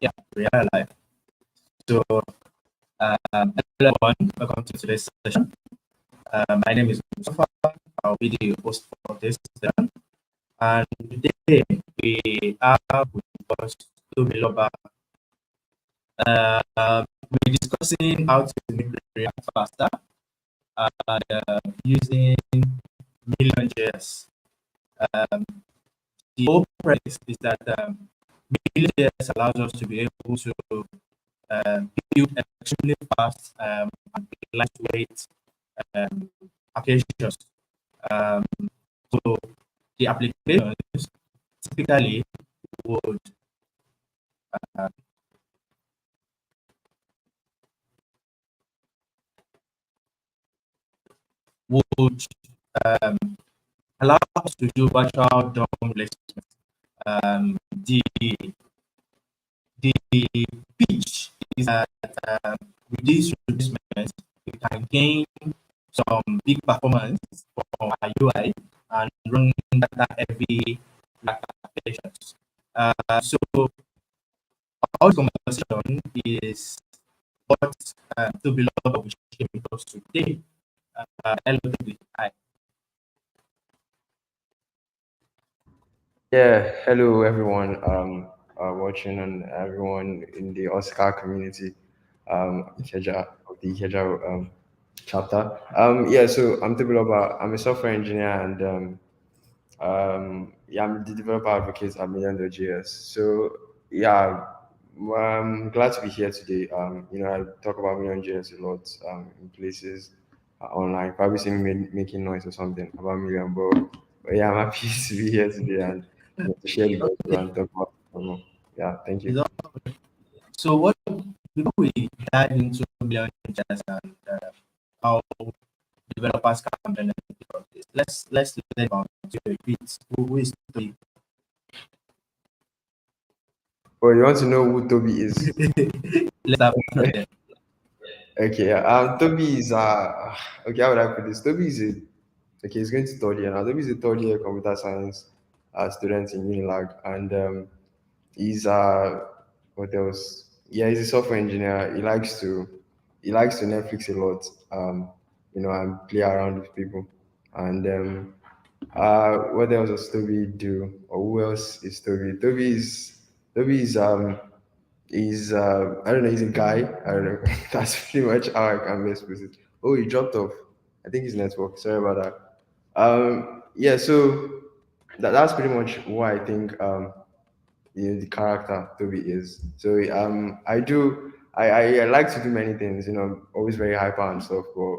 Yeah, real life. So, hello everyone, welcome to today's session. My name is Mustafa. I'll be the host for this session. And today we have with us two Miloba. We're discussing how to make React faster and using Million.Js. Um, the whole premise is that Million.Js allows us to be able to build extremely fast and lightweight um, applications. Um, so the applications typically would uh, would um, allow us to do virtual DOM placement. The pitch is that with these replacements, we can gain some big performance for our UI and run data heavy applications. So our conversation is what to be loved with chemicals today. Hello, hi. Yeah, hello everyone watching and everyone in the Oscar community, Ikeja of the Ikeja chapter. Yeah, so I'm Tibiloba. I'm a software engineer and yeah, I'm the developer advocate at Million.Js. So yeah, I'm glad to be here today. I talk about Million.Js a lot in places online. Probably seen me making noise or something about Million, but yeah, I'm happy to be here today and to share the gospel Okay. and talk about it more. Yeah, thank you. Is all- So what before we dive into Million Jazz and how developers can benefit from this, let's learn about you a bit. Who is the Well, you want to know who Toby is? let's have from there. Okay, yeah. Toby is okay. How would I put this? Toby is okay. He's going to third year now. Toby is a third year computer science student in Unilag, and he's what else? Yeah, he's a software engineer. He likes to Netflix a lot. And play around with people. And what else does Toby do? Or who else is Toby? Toby is I don't know, he's a guy. I don't know. That's pretty much how I can best put it. Oh, he dropped off. I think his network. Sorry about that. Yeah, so that's pretty much what I think the character Toby is. So I like to do many things, always very hyper and stuff, but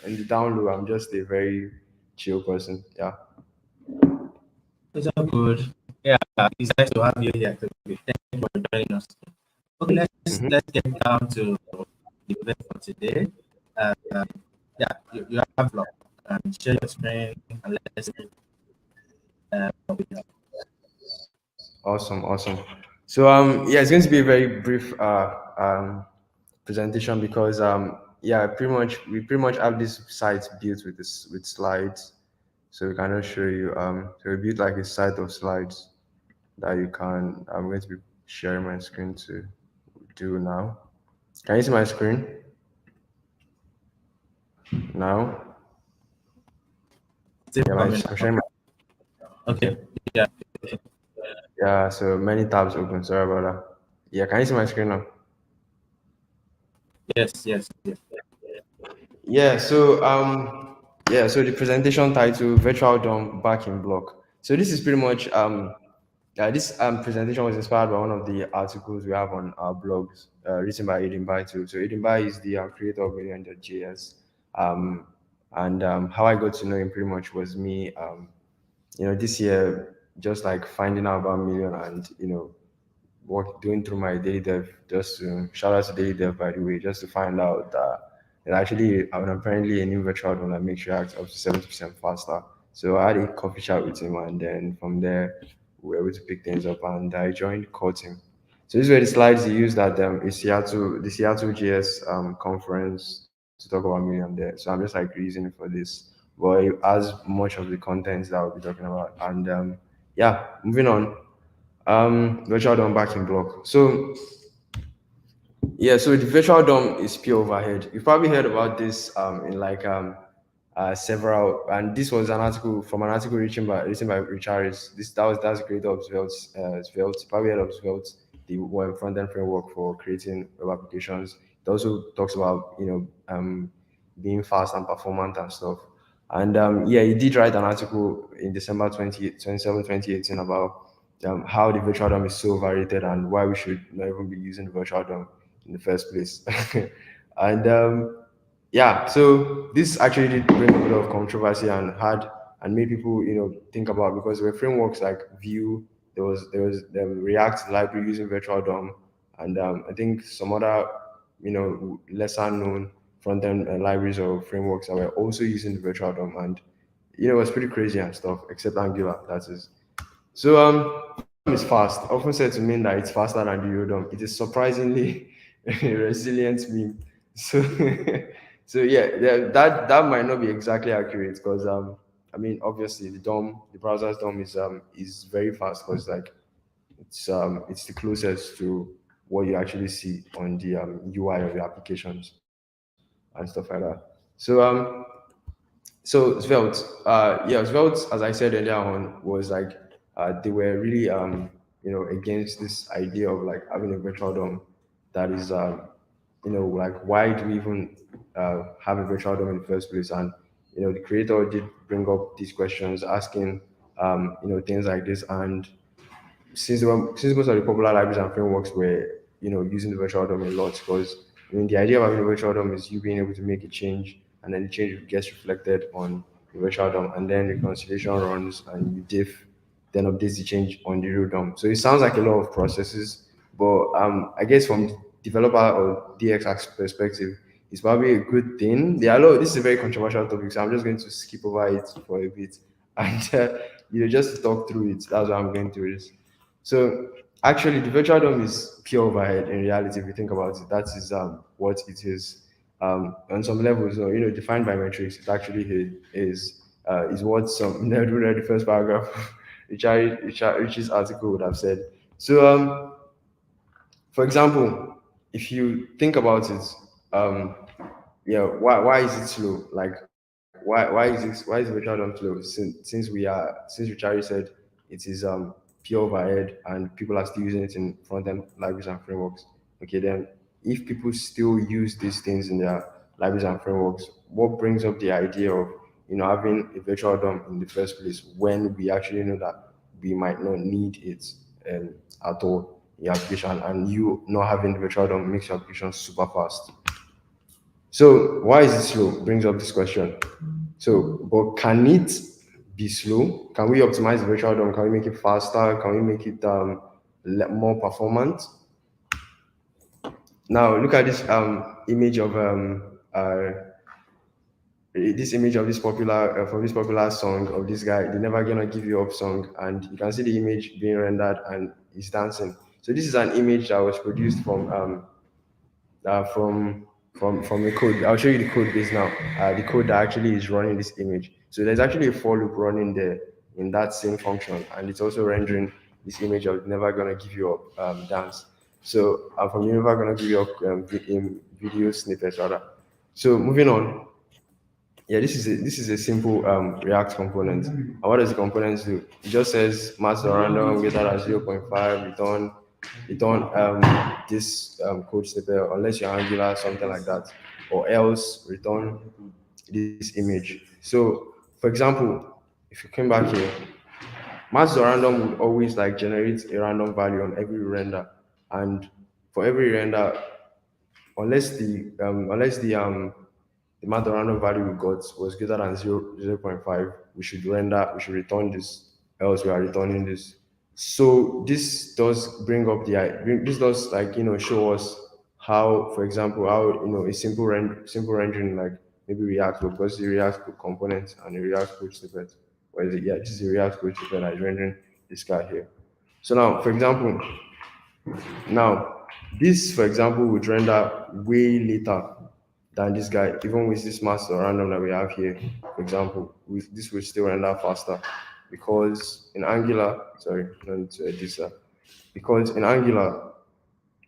in the down low I'm just a very chill person. Yeah. It's all good. Yeah, it's nice to have you here today. Thank you for joining us. Okay, Hmm. let's get down to the event for today. Uh, yeah, you have vlog and share your screen and let's see what we have. Awesome, awesome. So yeah, it's going to be a very brief presentation because yeah, we pretty much have this site built with slides, so we cannot show you. So we built like a site of slides that you can. I'm going to be sharing my screen to do now. Can you see my screen now? Still Yeah, coming I'm up. sharing my. Okay. Okay. Yeah. Yeah, so many tabs open. Sorry about that. Yeah, can you see my screen now? Yes. Yes. Yes. Yeah, so the presentation title Virtual DOM Back in Block. So this is pretty much this presentation was inspired by one of the articles we have on our blogs, written by Aiden Bai too. So Aiden Bai is the creator of Million.Js. Um, and how I got to know him pretty much was me, this year, just like finding out about Million and work doing through my daily dev, just to shout out to daily dev, by the way, just to find out that it actually apparently a new virtual one that makes React up to 70% faster. So I had a coffee chat with him, and then from there we were able to pick things up, and I joined core team. So these were the slides he used at the Seattle JS conference to talk about Million there. So I'm just like using it for this, but it has much of the content that we'll be talking about. And yeah, moving on. Virtual DOM backing block. So yeah, so the virtual DOM is pure overhead. You've probably heard about this in like several, and this was an article from an article written by Richard. That's the creator of Svelte. Svelte, probably heard of Svelte, the web front end framework for creating web applications. It also talks about being fast and performant and stuff. And yeah, he did write an article in December 2018 about how the virtual DOM is so overrated and why we should not even be using the virtual DOM in the first place. And yeah, so this actually did bring a bit of controversy and made people think about, because there were frameworks like Vue, there was the React library using virtual DOM, and I think some other lesser known front end libraries or frameworks that were also using the virtual DOM, and it was pretty crazy and stuff, except Angular, that is. So virtual DOM is fast, often said to mean that it's faster than the real DOM. It is surprisingly resilient meme. So so yeah, that might not be exactly accurate, because I mean, obviously the browser's DOM is very fast, because like it's the closest to what you actually see on the UI of your applications and stuff like that. So Svelte, yeah, Svelte, as I said earlier on, was like they were really against this idea of like having a virtual DOM that is like, why do we even have a virtual DOM in the first place? And the creator did bring up these questions, asking things like this. And since most of the popular libraries and frameworks were using the virtual DOM a lot, because I mean the idea of having a virtual DOM is you being able to make a change, and then the change gets reflected on the virtual DOM, and then reconciliation runs and you diff, then updates the change on the real DOM. So it sounds like a lot of processes, but I guess from the developer or DX perspective, it's probably a good thing. There are a lot. This is a very controversial topic, so I'm just going to skip over it for a bit and just talk through it. That's what I'm going to do this. So actually, the virtual DOM is pure overhead. In reality, if you think about it, that is what it is. On some levels, defined by metrics, it actually is what some never read the first paragraph Rich's article would have said. So for example, if you think about it, um, yeah, why is it slow? Like why is the virtual DOM slow? Since Richard said it is pure overhead and people are still using it in front end libraries and frameworks. Okay, then if people still use these things in their libraries and frameworks, what brings up the idea of having a virtual DOM in the first place when we actually know that we might not need it at all in your application, and you not having the virtual DOM makes your application super fast. So why is it slow? Brings up this question. So, but can it be slow? Can we optimize the virtual DOM? Can we make it faster? Can we make it more performant? Now look at this image of this image of this popular from this popular song of this guy, the Never Gonna Give You Up song, and you can see the image being rendered and he's dancing. So this is an image that was produced from a code. I'll show you the code base now. The code that actually is running this image. So there's actually a for loop running there in that same function, and it's also rendering this image of Never Gonna Give You Up dance. So from Never Gonna Give You Up video snippet rather. So moving on. Yeah, this is a simple React component. And what does the component do? It just says mass random greater than 0.5, return this code snippet, unless you're Angular, something like that, or else return this image. So for example, if you came back here, mass random would always like generate a random value on every render, and for every render, unless the amount of random value we got was greater than 0.5, we should return this, else we are returning this. So this does this does like show us how, for example, how a simple rendering like maybe React, because the React code component and the React code snippet. Where is it? Yeah, this is the React code snippet that is rendering this guy here. So now, for example, now this, for example, would render way later than this guy, even with this master random that we have here. For example, this will still render faster, because in Angular, sorry, not this. because in Angular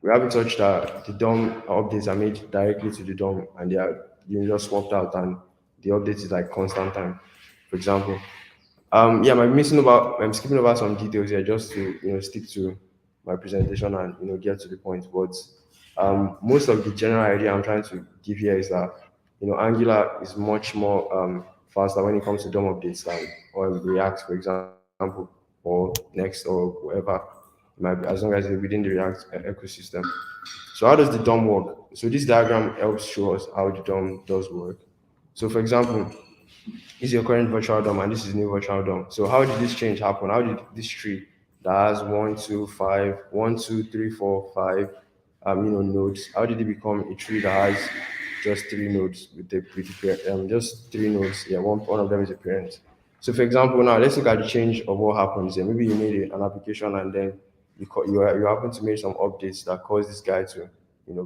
we have it such that the DOM updates are made directly to the DOM and they are just swapped out and the update is like constant time. For example, yeah, I'm skipping over some details here just to stick to my presentation and get to the point. But most of the general idea I'm trying to give here is that Angular is much more faster when it comes to DOM updates than or React, for example, or Next or whatever it might be, as long as it's within the React ecosystem. So how does the DOM work? So this diagram helps show us how the DOM does work. So for example, this is your current virtual DOM and this is new virtual DOM. So how did this change happen? How did this tree that has 1, 2, 3, 4, 5 nodes, how did it become a tree that has just three nodes just three nodes? Yeah, one of them is a parent. So for example, now let's look at the change of what happens here. Maybe you made an application and then you happen to make some updates that cause this guy to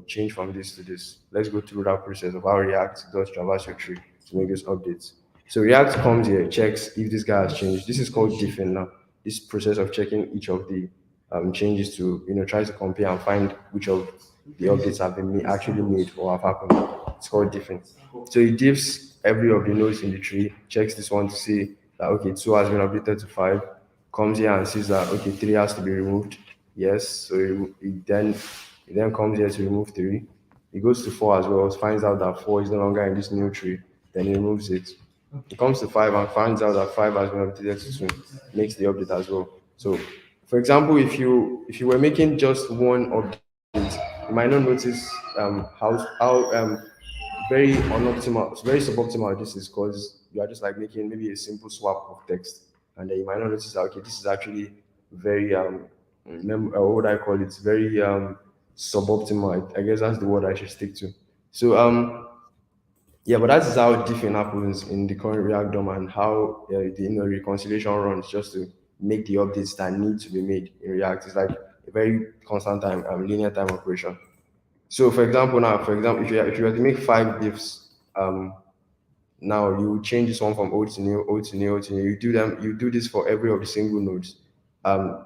change from this to this. Let's go through that process of how React does traverse your tree to make those updates. So React comes here, checks if this guy has changed. This is called diffing now. This process of checking each of the changes to try to compare and find which of the updates have been actually made or have happened. It's called diffing. So it diffs every of the nodes in the tree, checks this one to see that okay, 2 has been updated to 5, comes here and sees that okay, 3 has to be removed. Yes, so it then comes here to remove 3. It goes to 4 as well, finds out that 4 is no longer in this new tree, then he removes it. It comes to 5 and finds out that 5 has been updated to 2, makes the update as well. So for example, if you were making just one update, you might not notice how very unoptimal, very suboptimal this is, because you are just like making maybe a simple swap of text, and then you might not notice that okay, this is actually very what would I call it? Very suboptimal. I guess that's the word I should stick to. So yeah, but that is how different happens in the current React DOM and how the reconciliation runs just to make the updates that need to be made in React. It's like a very constant time, linear time operation. So if you were to make 5 diffs, now you change this one from old to new, old to new, old to new. You do this for every of the single nodes.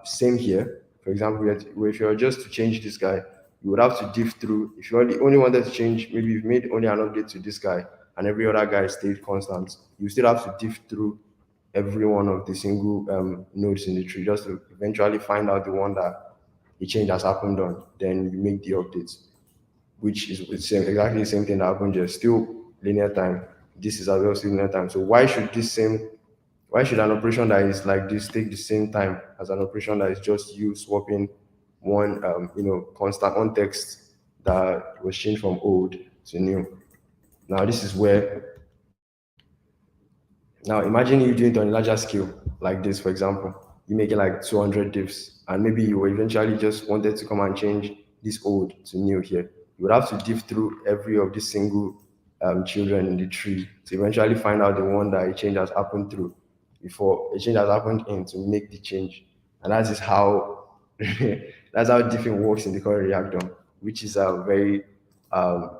Same here. For example, if you are just to change this guy, you would have to diff through. If you only wanted to change, maybe you've made only an update to this guy and every other guy stayed constant, you still have to diff through every one of the single nodes in the tree just to eventually find out the one that the change has happened on. Then you make the updates, which is exactly the same thing that happened just still linear time. This is as well still linear time. So why should an operation that is like this take the same time as an operation that is just you swapping one constant on text that was changed from old to new? Now this is where now imagine you doing it on a larger scale like this, for example. You make it like 200 diffs, and maybe you eventually just wanted to come and change this old to new here. You would have to diff through every of these single children in the tree to eventually find out the one that a change has happened through before a change has happened in to make the change. And that is how that's how diffing works in the current React DOM, which is a very um,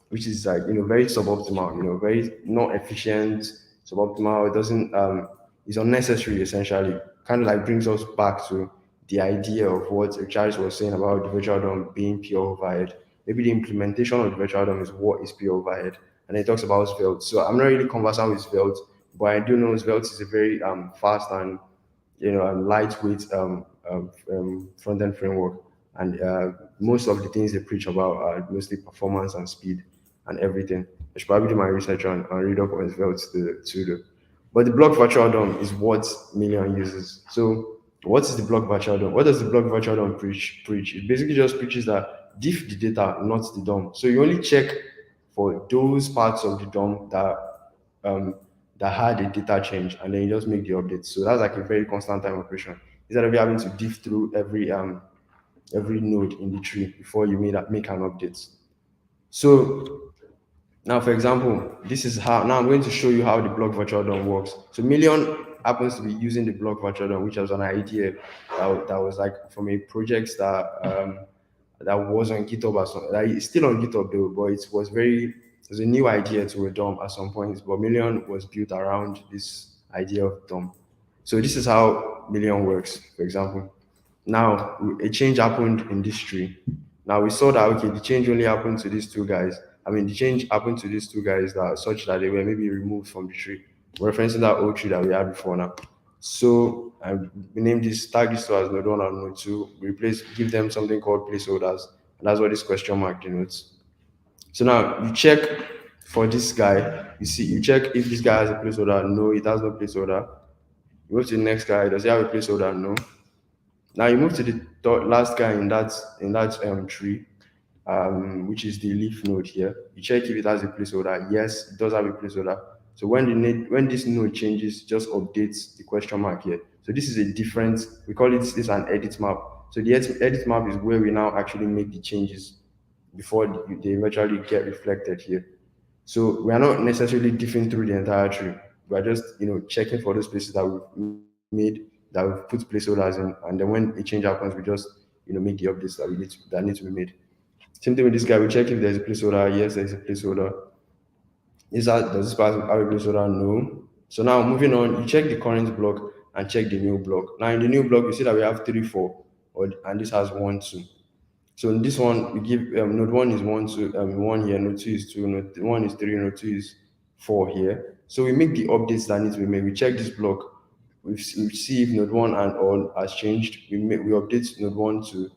which is like very suboptimal, very not efficient, suboptimal. It doesn't it's unnecessary essentially. Kind of like brings us back to the idea of what Charles was saying about the virtual DOM being pure overhead. Maybe the implementation of the virtual DOM is what is pure overhead, and then it talks about Svelte. So I'm not really conversant with Svelte, but I do know Svelte is a very fast and lightweight front end framework, and most of the things they preach about are mostly performance and speed and everything. I should probably do my research on and read up on Svelte to do. But the block virtual DOM is what Million uses. So what is the block virtual DOM? What does the block virtual DOM preach? It basically just preaches that diff the data, not the DOM. So you only check for those parts of the DOM um, that had a data change, and then you just make the updates. So that's like a very constant time operation. Instead of you having to diff through every node in the tree before you make an update. So now, for example, this is how, now I'm going to show you how the block virtual DOM works. So Million happens to be using the block virtual DOM, which was an idea that was like from a project that was on GitHub or something. Like, it's still on GitHub though, but it was a new idea to a DOM at some point, but Million was built around this idea of DOM. So this is how Million works, for example. Now a change happened in this tree. Now we saw that okay, the change only happened to these two guys. I mean, the change happened to these two guys that such that they were maybe removed from the tree, referencing that old tree that we had before now. So we named this tag this two as node one and node two. We replace give them something called placeholders, and that's what this question mark denotes. So now you check for this guy. You check if this guy has a placeholder. No, it has no placeholder. You move to the next guy. Does he have a placeholder? No. Now you move to the last guy in that tree, which is the leaf node here. You check if it has a placeholder. Yes, it does have a placeholder. So when this node changes, just updates the question mark here. So this is a different. We call it this is an edit map. So the edit map is where we now actually make the changes before they eventually get reflected here. So we are not necessarily diffing through the entire tree. We are just checking for those places that we've made, that we've put placeholders in, and then when a change happens, we just make the updates that need to be made. Same thing with this guy. We check if there's a placeholder. Yes, there's a placeholder. Does this pass have a placeholder? No. So now moving on, you check the current block and check the new block. Now in the new block, you see that we have 3, 4, and this has 1, 2. So in this one, we give node one is 1, 2, 1 here, node 2 is 2, node 1 is 3, node 2 is 4 here. So we make the updates that need to be made. We check this block, we see if node 1 and all has changed. We update node 1 to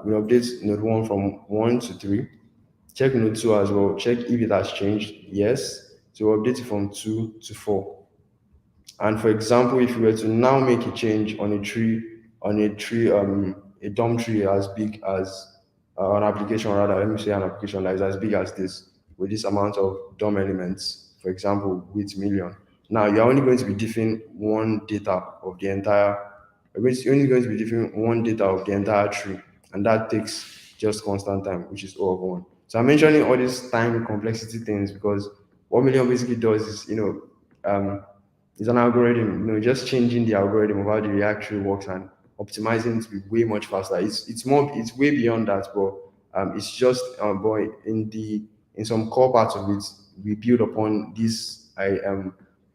we update node 1 from 1 to 3. Check node 2 as well. Check if it has changed. Yes. So we update it from 2 to 4. And for example, if you were to now make a change a DOM tree as big as an application, rather, let me say an application that is as big as this, with this amount of DOM elements, for example, with Million. Now you're only going to be diffing one data of the entire, you're only going to be diffing one data of the entire tree, and that takes just constant time, which is O of 1. So I'm mentioning all these time complexity things because what Million basically does is, it's an algorithm, just changing the algorithm of how the React tree works and optimizing it to be way much faster. It's way beyond that, but it's just but in some core parts of it, we build upon this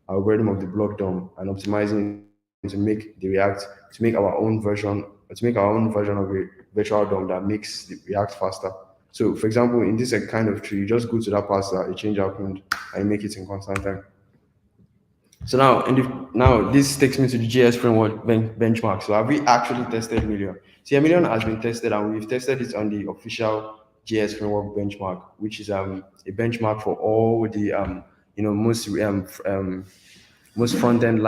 algorithm of the block DOM and optimizing to make the React to make our own version of a virtual DOM that makes the React faster. So for example, in this kind of tree, you just go to that parser, a change happened, and you make it in constant time. So now this takes me to the JS framework benchmark. So have we actually tested Million? See, Million has been tested, and we've tested it on the official JS framework benchmark, which is a benchmark for all the most front end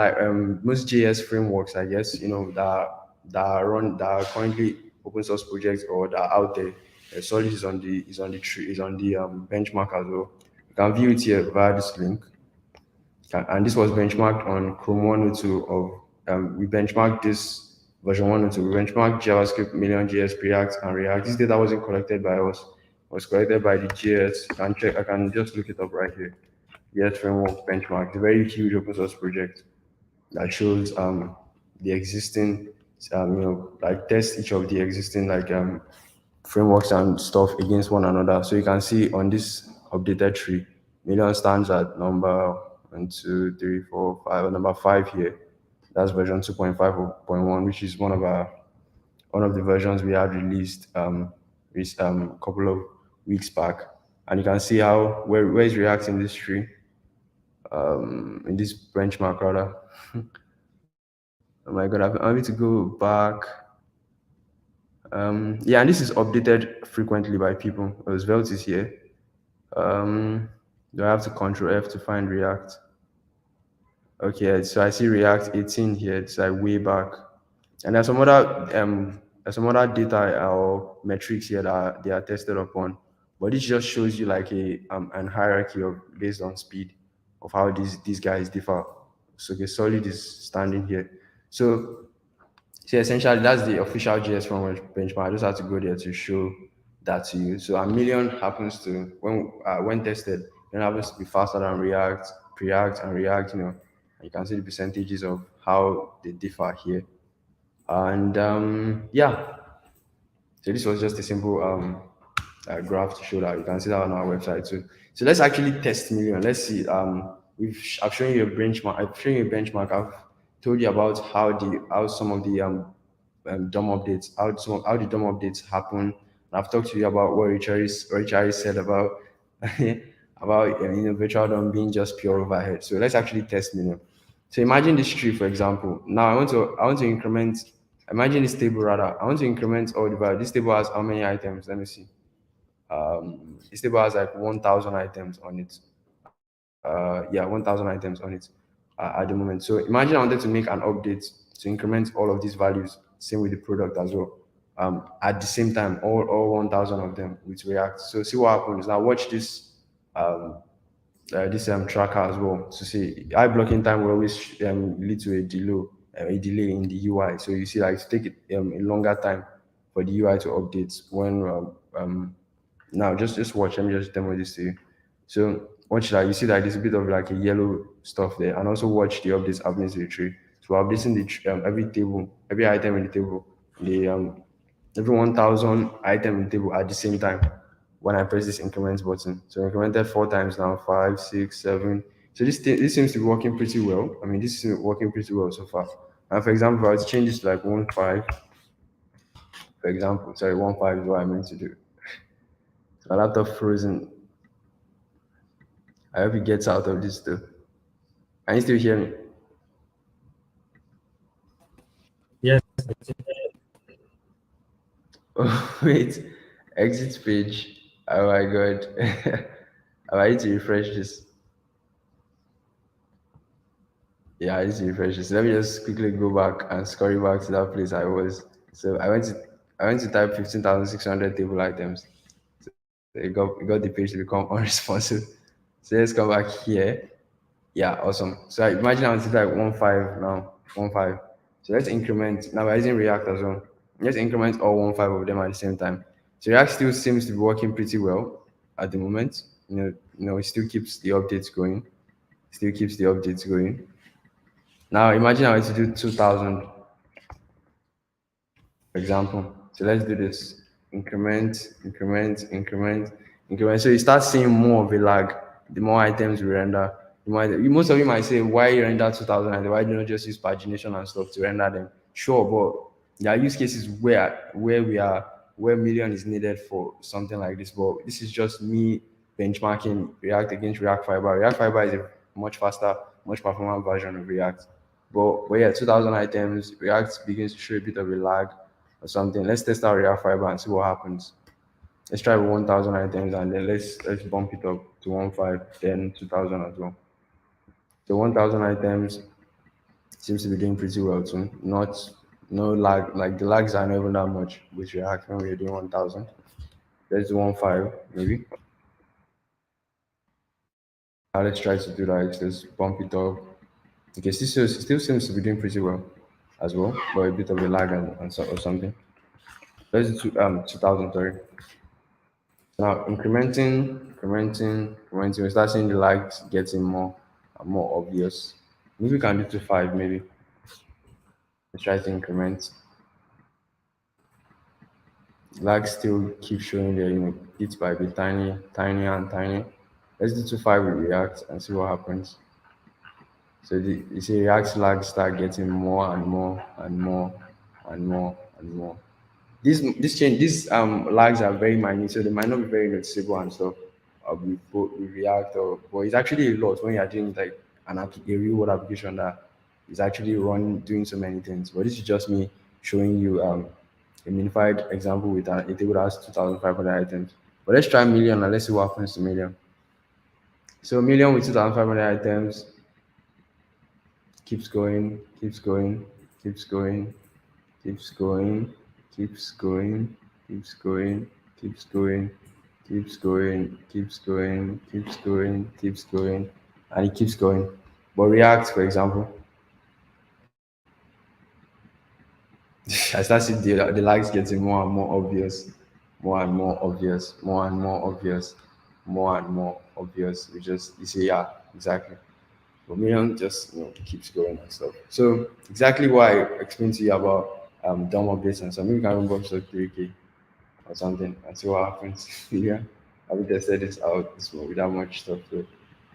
most JS frameworks, I guess, that are currently open source projects or that are out there. Solid is on the benchmark as well. You can view it here via this link. And this was benchmarked on Chrome 102 of we benchmarked this version 102. We benchmarked JavaScript, Million.Js, React, and React. This data wasn't collected by us; it was collected by the JS. I can just look it up right here. JS framework benchmark. It's a very huge open source project that shows the existing like test each of the existing frameworks and stuff against one another. So you can see on this updated tree, Million stands at number 1, 2, 3, 4, 5, number 5 here. That's version 2.5.1, which is one of the versions we had released a couple of weeks back. And you can see how where is React in this tree, in this benchmark rather. Oh my god, I need to go back. Yeah, and this is updated frequently by people. Svelte is here. Do I have to Control F to find React? Okay, so I see React 18 here. It's like way back, and there's some other data or metrics here that they are tested upon. But this just shows you like an hierarchy of based on speed of how these guys differ. So the Solid is standing here. So essentially, that's the official JS framework benchmark. I just had to go there to show that to you. So a Million happens to when tested, it happens to be faster than React, and React. And you can see the percentages of how they differ here. And yeah, so this was just a simple graph to show that. You can see that on our website too. So let's actually test Million. Let's see. I've shown you a benchmark. I've shown you a benchmark. I've told you about how some of the DOM updates, how the DOM updates happen. And I've talked to you about what Richard said about about virtual DOM being just pure overhead. So let's actually test Million. So imagine this tree, for example. Now I want to increment. Imagine this table rather. I want to increment all the value. This table has how many items? Let me see. This table has like 1,000 items on it. Yeah, 1,000 items on it at the moment. So imagine I wanted to make an update to increment all of these values. Same with the product as well. At the same time, all 1,000 of them with React. So see what happens. Now watch um, this tracker as well to see high blocking time will always lead to a delay in the UI. So you see, like, it take a longer time for the UI to update when now just watch. Let me just demo this to you. So watch that. You see that there's a bit of like a yellow stuff there, and also watch the updates happening to the tree. So we're updating every table, every item in the table, the every 1,000 item in the table at the same time when I press this increment button. So incremented 4 times now, 5, 6, 7. So this seems to be working pretty well. I mean, this is working pretty well so far. And for example, I was change this to like 1.5. For example, sorry, 1.5 is what I meant to do. My laptop frozen. I hope it gets out of this though. Can you still hear me? Yes. Oh, wait, exit page. Oh my god. I need to refresh this. Yeah, I need to refresh this. Let me just quickly go back and scurry back to that place I was. So I went to type 15,600 table items. So it got the page to become unresponsive. So let's come back here. Yeah, awesome. So I imagine I want to type 1.5 now. 1.5. So let's increment. Now we're using React as well. Let's increment all 1.5 of them at the same time. So React still seems to be working pretty well at the moment. It still keeps the updates going. Still keeps the updates going. Now imagine I want to do 2,000, for example. So let's do this. Increment, increment, increment, increment. So you start seeing more of a lag. The more items we render, most of you might say, why you render 2,000 items? Why do you not just use pagination and stuff to render them? Sure, but there are use cases where Million is needed for something like this. But this is just me benchmarking React against React Fiber. React Fiber is a much faster, much performant version of React. But yeah, 2,000 items, React begins to show a bit of a lag or something. Let's test out React Fiber and see what happens. Let's try with 1,000 items, and then let's bump it up to 1.5, then 2,000 as well. So 1,000 items seems to be doing pretty well too. Not no lag, like the lags are not even that much with React when we're doing 1,000. Let's do 1.5 maybe. Let's try to do that. Let's bump it up. Okay, still seems to be doing pretty well as well, but a bit of a lag or something. Let's do 2,000, sorry. Now incrementing, we start seeing the lags getting more and more obvious. Maybe we can do to 5, maybe. Let's try to increment. Lag still keeps showing there, bit by bit, tiny, tiny and tiny. Let's do to 5 with React and see what happens. So you see React lag start getting more and more and more and more and more. These lags are very minute, so they might not be very noticeable and stuff with React, but it's actually a lot when you're doing like a real world application that is actually doing so many things. But this is just me showing you a minified example with a table that has 2,500 items. But let's try Million and let's see what happens to Million. So Million with 2,500 items keeps going, keeps going, keeps going, keeps going, keeps going, keeps going, keeps going, keeps going, keeps going, keeps going, keeps going, and it keeps going. But React, for example, I start seeing the lags getting more and more obvious, more and more obvious, more and more obvious, more and more obvious. You see, yeah, exactly. But Million just keeps going and stuff. So exactly what I explained to you about DOM updates and something, we can run up to 3K or something and see what happens. Yeah, I will tested this out this one without much stuff. So,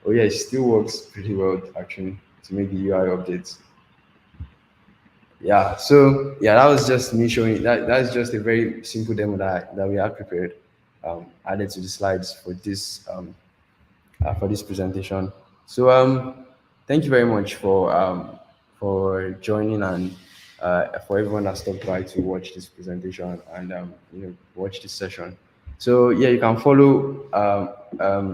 oh yeah, it still works pretty well actually to make the UI updates. Yeah, so yeah, that was just me showing that. That's just a very simple demo that we have prepared, added to the slides for this presentation. So thank you very much for joining, and for everyone that stopped by to watch this presentation and watch this session. So yeah, you can follow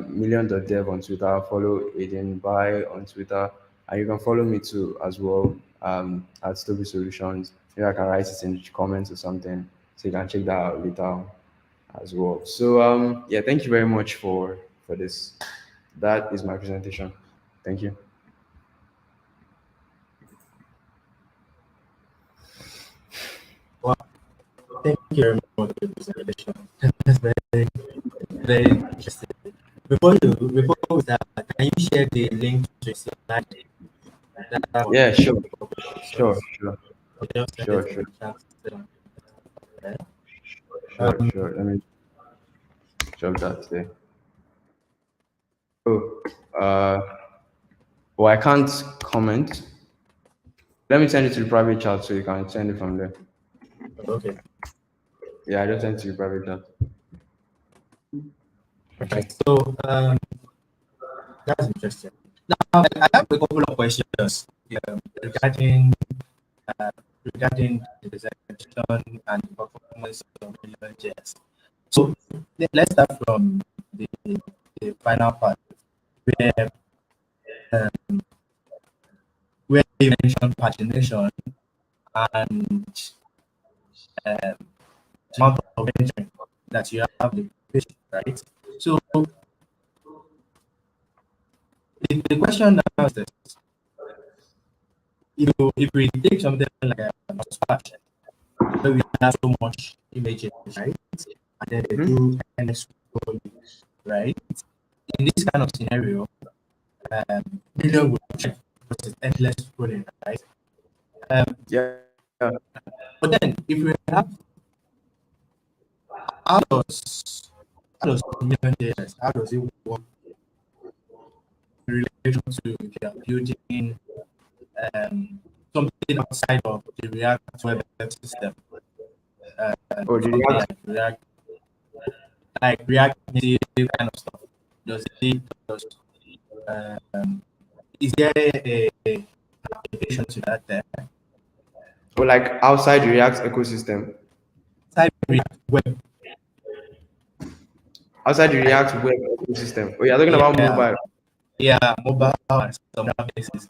Million.Dev on Twitter, follow Aiden Bai on Twitter, and you can follow me too as well, at Stoby Solutions. Maybe I can write it in the comments or something, so you can check that out later as well. So yeah, thank you very much for this. That is my presentation. Thank you. Well, thank you very much for the presentation. That's very, very interesting. Before we start, can you share the link to your slide? That one Yeah, is sure, so sure, sure, I'll just send it sure, in sure, the chat. Okay. sure, sure. Let me drop that there. Oh, well, I can't comment. Let me send it to the private chat so you can send it from there. Okay. Yeah, I just sent it to the private chat. Perfect. So that's interesting. Now I have a couple of questions regarding uh, regarding the presentation and the performance of Million.Js. So let's start from the final part where um, where you mentioned pagination and um, amount of engine that you have the page, right? So the question now is this: if we take something like a splash where we have so much images, right? And then they Hmm? do NS scrolling, right? In this kind of scenario, Million will check because it's endless scrolling, right? Um, Yeah. but then if we have how does Million.Js, how does it work in relation to if you are building something outside of the React web system? Oh, did you Something ask? like React native kind of stuff. Does it does um, is there a application to that there? Oh, like outside the React ecosystem? Outside React web, Outside the like React web ecosystem? Oh, you're talking about yeah, mobile? yeah, mobile and some other places.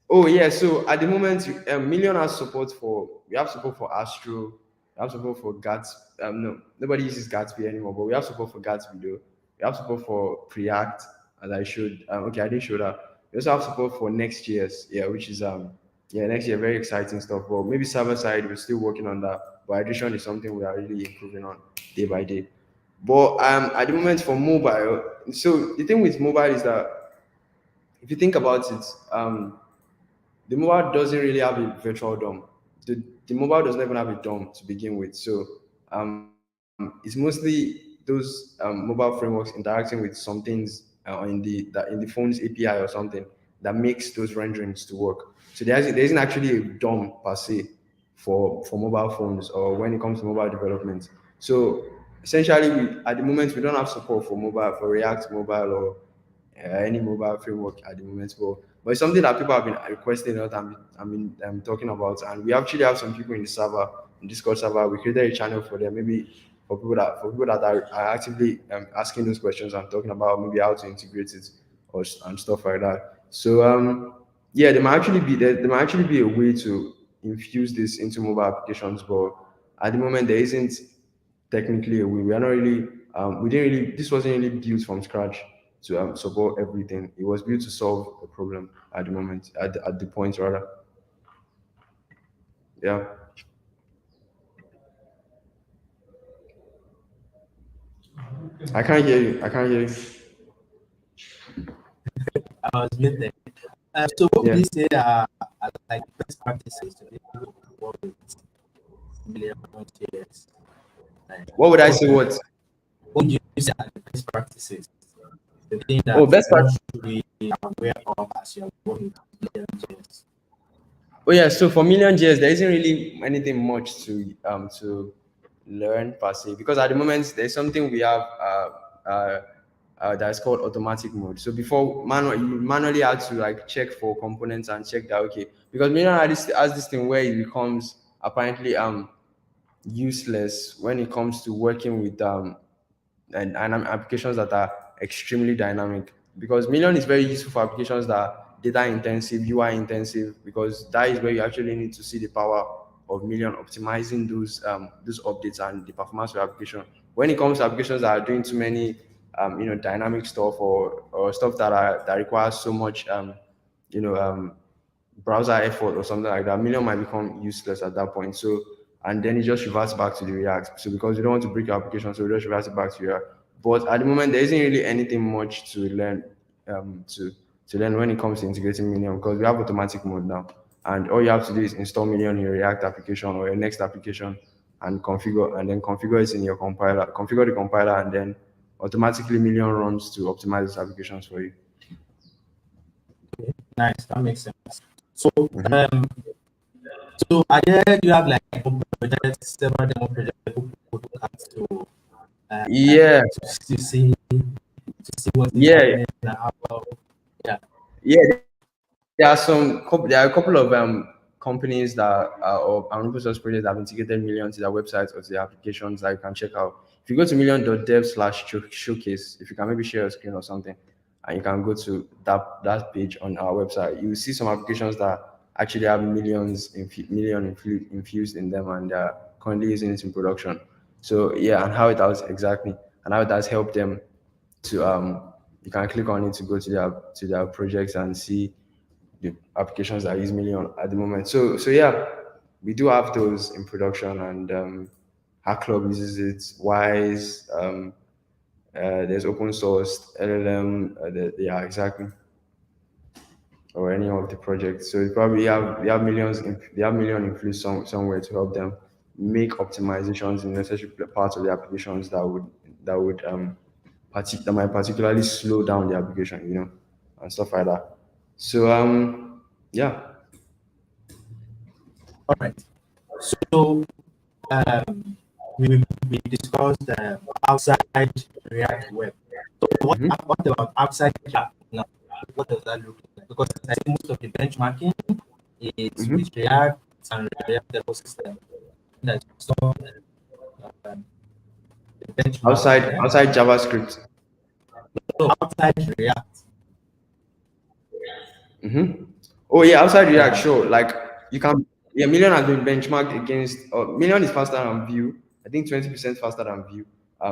Oh yeah, so at the moment, Million has support for we have support for Astro, we have support for Gatsby. No, nobody uses Gatsby anymore, but we have support for Gatsby though. We have support for Preact, as I showed. Okay, I didn't show that. We also have support for Next.js, yeah, which is yeah, next year very exciting stuff. But maybe server side, we're still working on that. But hydration is something we are really improving on day by day. But at the moment for mobile, so the thing with mobile is that if you think about it, the mobile doesn't really have a virtual DOM. The mobile doesn't even have a DOM to begin with. So it's mostly those mobile frameworks interacting with some things in the phone's API or something that makes those renderings to work. So there isn't actually a DOM per se for mobile phones or when it comes to mobile development. So essentially, at the moment we don't have support for mobile for React Mobile or any mobile framework at the moment. But it's something that people have been requesting a lot. I'm talking about, and we actually have some people in the server, in Discord server. We created a channel for them, maybe for people that are actively asking those questions and talking about maybe how to integrate it and stuff like that. So yeah, there might actually be a way to infuse this into mobile applications, but at the moment there isn't technically a way. We are not really we didn't really this wasn't really built from scratch to support everything. It was built to solve a problem at the moment, at the point rather. Yeah. I can't hear you. I can't hear you. I was muted. So what would Yeah. you say are like best practices to be able to work with Million.Js? Like, What would I what say? What? what would you say are the best practices? The thing Oh, that best one practice. should be aware of as you're working with Million.Js. Oh yeah, so for Million.Js, there isn't really anything much to learn per se, because at the moment there's something we have that's called automatic mode. So before you manually had to like check for components and check that, okay, because Million has this thing where it becomes apparently useless when it comes to working with and applications that are extremely dynamic, because Million is very useful for applications that are data intensive, UI intensive, because that is where you actually need to see the power of Million optimizing those updates and the performance of your application. When it comes to applications that are doing too many dynamic stuff, or stuff that requires so much you know browser effort or something like that, Million might become useless at that point. So, and then it just reverts back to the React. So because we don't want to break your application, so we just reverse it back to React. But at the moment, there isn't really anything much to learn um, to to learn when it comes to integrating Million, because we have automatic mode now, and all you have to do is install Million in your React application or your next application, and configure it in your compiler, configure the compiler, and then automatically Million runs to optimize these applications for you. Nice, that makes sense. So, Mhm. so I heard you have like projects, several demo projects people could look at Yeah, to see what is yeah, happening and how. Yeah. yeah. There are a couple of companies that are or open source projects that have integrated Million to their websites or to their applications that you can check out. If you go to million.dev/showcase, if you can maybe share a screen or something, and you can go to that page on our website, you will see some applications that actually have infused in them, and they're currently using it in production. So yeah, and how it has exactly, and how it has helped them to you can click on it to go to their projects and see the applications that use Million at the moment. So yeah, we do have those in production, and Hack Club uses it. Wise, there's open source LLM. Yeah, exactly. Or any of the projects. So you probably have they have Million influence somewhere to help them make optimizations in necessary parts of the applications that might particularly slow down the application, and stuff like that. So yeah. All right. So um, we discussed outside React Web. So what about outside React now? What does that look like? Because I think most of the benchmarking is Mhm. with React and React ecosystem. That's some um, the benchmark there. Outside JavaScript. So outside React, Mm-hmm. Oh yeah, outside React, yeah. sure. Like you can, yeah, Million has been benchmarked against. Million is faster than Vue. I think 20% faster than Vue.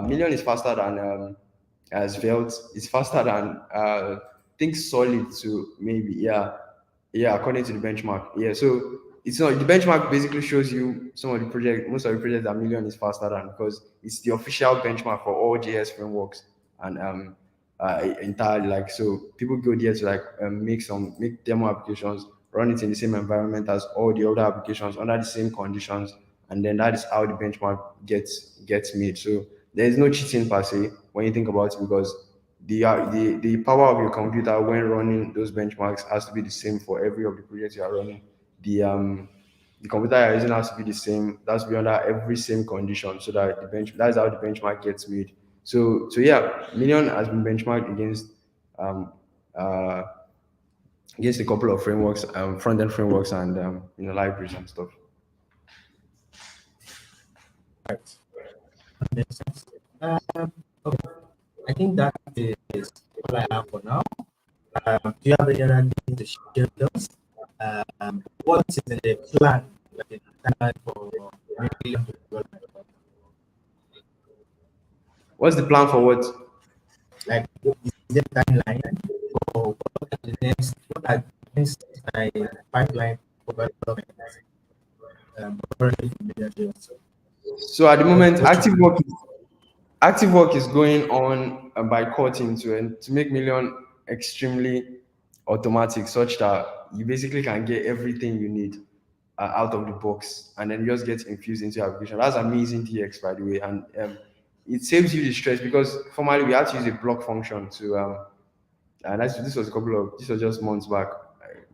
Million is faster than as Svelte. It's faster than I think Solid too. Maybe yeah. According to the benchmark, yeah. So it's not the benchmark basically shows you most of the projects that Million is faster than, because it's the official benchmark for all JS frameworks, and entirely, like, so people go there to like make demo applications, run it in the same environment as all the other applications under the same conditions, and then that is how the benchmark gets made. So there is no cheating per se when you think about it, because the power of your computer when running those benchmarks has to be the same for every of the projects you are running. The computer you're using has to be the same. That's be under every same condition, so that that's how the benchmark gets made. So yeah, Million has been benchmarked um, uh, against a couple of frameworks, front end frameworks, and libraries and stuff. Right. That makes sense. Okay. I think that is all I have for now. Do you have any other thing to share with us? What is in the plan, like the timeline for Million development? What's the plan for what? Like, is there a timeline or what are the next pipeline for development? Currently for Million.Js? So at the moment, What should we look? active work is going on by core team to make Million extremely automatic, such that you basically can get everything you need out of the box, and then just get infused into your application. That's amazing DX, by the way, and it saves you the stress, because formerly we had to use a block function to and this was just months back.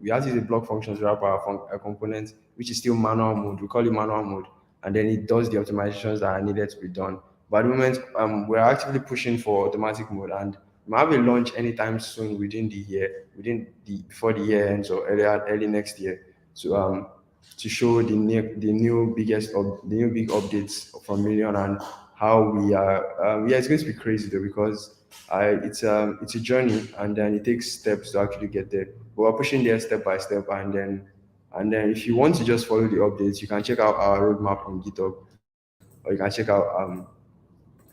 we have to use a block function to wrap our component, which is still manual mode. We call it manual mode, and then it does the optimizations that are needed to be done. But at the moment, we're actively pushing for automatic mode, and we might have a launch anytime soon within the year, within the before the year ends or early next year. So to show the new the new big updates from Million and how we are. Yeah, it's going to be crazy though because it's a journey and then it takes steps to actually get there. But we're pushing there step by step, and then if you want to just follow the updates, you can check out our roadmap on GitHub, or you can check out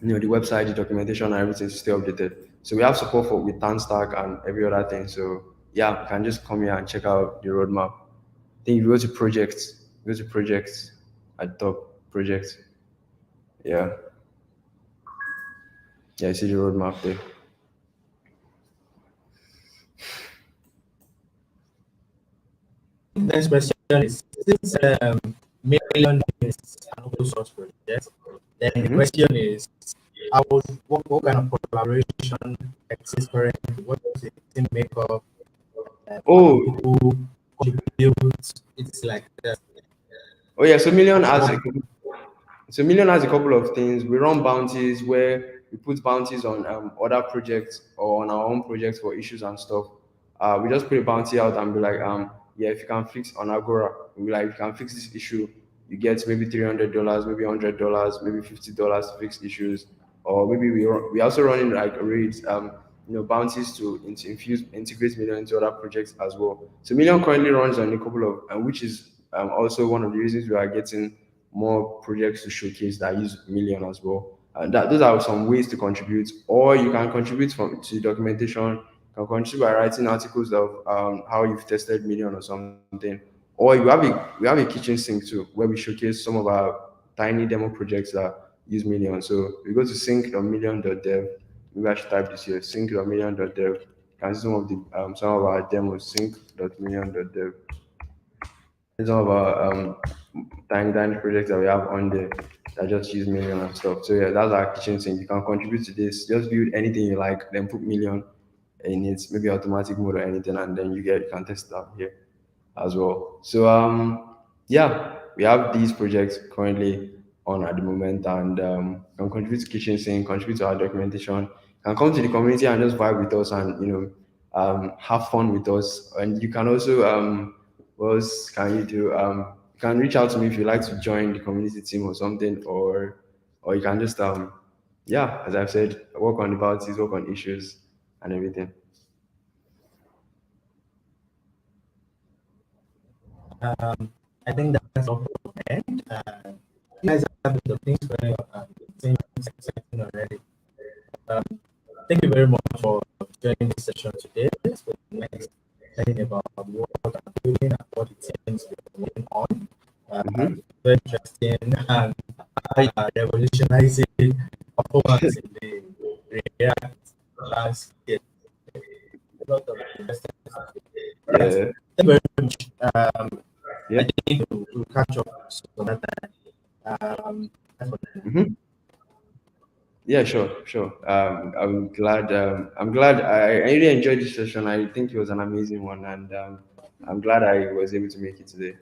the website, the documentation, and everything to stay updated. So we have support for with Tanstack and every other thing. So yeah, you can just come here and check out the roadmap. Then you go to projects at top projects. Yeah, yeah, you see the roadmap there. Next question is, since Million is an open source project, then the Mm-hmm. question is, what kind of collaboration exists currently? What does the team make up? How Oh, many people contribute? It's like that. oh yeah. What, So Million has a couple of things. We run bounties where we put bounties on other projects or on our own projects for issues and stuff. We just put a bounty out and be like, yeah, if you can fix on Agora, we be like, if you can fix this issue, you get maybe $300, maybe $100, maybe $50 to fix issues, or maybe we also running like raids, bounties to integrate Million into other projects as well. So Million currently runs on a couple of, which is also one of the reasons we are getting more projects to showcase that use Million as well. And that those are some ways to contribute, or you can contribute to the documentation. You can contribute by writing articles of how you've tested Million or something. Or we have a kitchen sink too, where we showcase some of our tiny demo projects that use Million. So we go to sync.million.dev. Maybe I should type this here: sync.million.dev. You can see some of our demos. Sync.million.dev. It's all about tiny projects that we have on there that just use Million and stuff. So yeah, that's our kitchen sink. You can contribute to this. Just build anything you like, then put Million in it, maybe automatic mode or anything, and then you can test it out here as well. So yeah, we have these projects currently on at the moment, and can contribute to kitchen sink, contribute to our documentation, can come to the community and just vibe with us and have fun with us. And you can also what else can you do? You can reach out to me if you like to join the community team or something, or you can just yeah, as I've said, work on the bounties, work on issues and everything. I think that's all for the end. You guys have the things going on. Things exciting already. Um, Thank you very much for joining this session today. For the next learning about what I'm doing and what the teams we're working on. Mm-hmm. Very interesting and how you are revolutionizing performance in the React landscape. A lot of interesting stuff. Right. Yeah, Thank you very much. yeah. I think we'll catch up some other time. That's for now. Mm-hmm. Yeah, sure, sure. I'm glad. I really enjoyed this session. I think it was an amazing one, and I'm glad I was able to make it today.